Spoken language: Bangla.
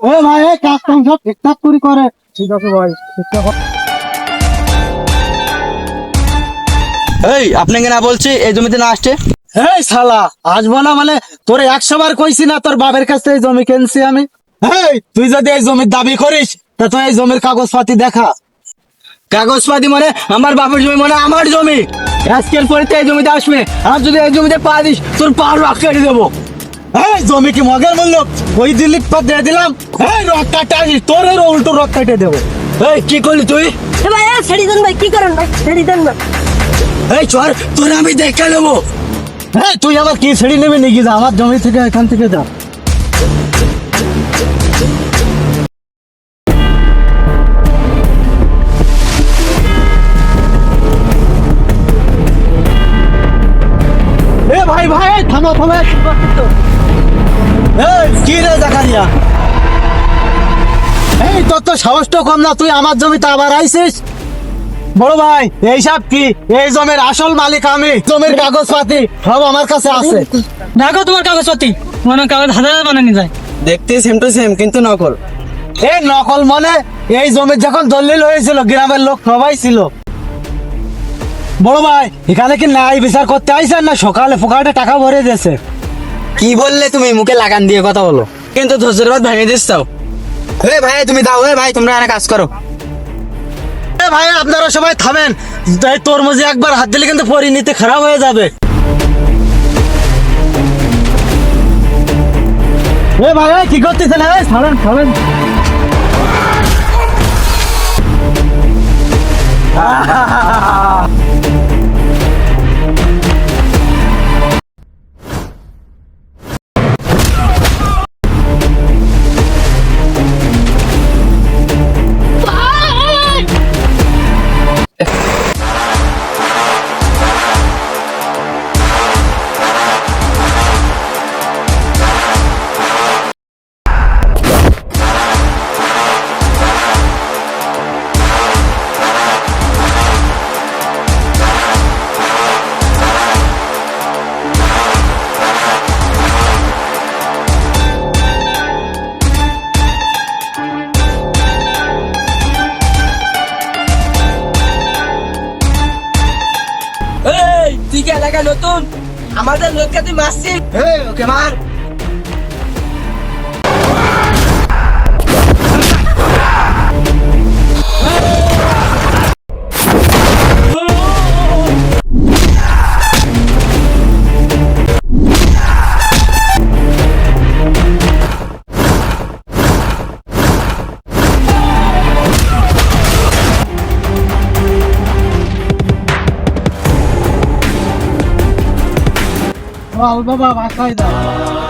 ও ভাই এই কাজ কাম সব ঠিকঠাক করে ঠিক আছে ভাই এই আপনাকে না বলছি এই জমিতে না আসছে। এই শালা আসবো না মানে তোর 100 বার কইছি না তোর বাবার কাছ থেকে জমি কিনছি আমি। এই তুই যদি এই জমির দাবি করিস তা তুই এই জমির কাগজপাতি দেখা। কাগজপাতি মানে আমার বাপের জমি মানে আমার জমি। আজকের পরে এই জমিতে আসবে, আর যদি এই জমিতে পা দিস তোর পা রক কেটে দেবো। এই জমি কি মগের মূল্য ওই দিল্লি পর দিয়ে দিলাম। এই রক কাটা তোর উল্টো রক কেটে দেবো। এই কি করলি তুই? ভাই ছেড়ে দেন ভাই, কি করেন ভাই, ছেড়ে দেন ভাই। এই চর তোর আমি দেখে নেবো। হ্যাঁ তুই আবার কি ছেড়ে নেবে নাকি? যা আমার জমি থেকে এখান থেকে যা। এ ভাই ভাই থামো থামো। এই কি রে জাকারিয়া, এই তোর তো সাহসটা কম না, তুই আমার জমিতে আবার আইছিস। বড় ভাই এইসব কি? এই জমির আসল মালিক আমি, জমির কাগজপাতি সব আমার কাছে আছে। দেখো তোমার কাগজপত্র, মনে কাগজ হাতে বানানি যায়। দেখতে সেম টু সেম কিন্তু নকল। এই নকল মানে এই জমির যখন দলিল হয়েছিল গ্রামের লোক সবাই ছিল। বড় ভাই এখানে কি ন্যায় বিচার করতে আইছেন না সকালে ফোকাটে টাকা ভরে দিয়েছে? কি বললে তুমি? মুখে লাগান দিয়ে কথা বলো, কিন্তু ধৈর্যের বাদ ভেঙে দিস তাও। এ ভাই তুমি দাও, এ ভাই তোমরা এখানে কাজ করো। এ ভাই আপনারা সবাই থামেন, তাই তরমুজে একবার হাত দিলে কিন্তু পরিণতি খারাপ হয়ে যাবে। এ ভাই এই কি করতেছেন? এই ছাড়েন ছাড়েন। এই তুই কি এলাকায় নতুন? আমাদের লোককে তুই মারছিস। এই ওকে মার। বাবা বাসায় দাও।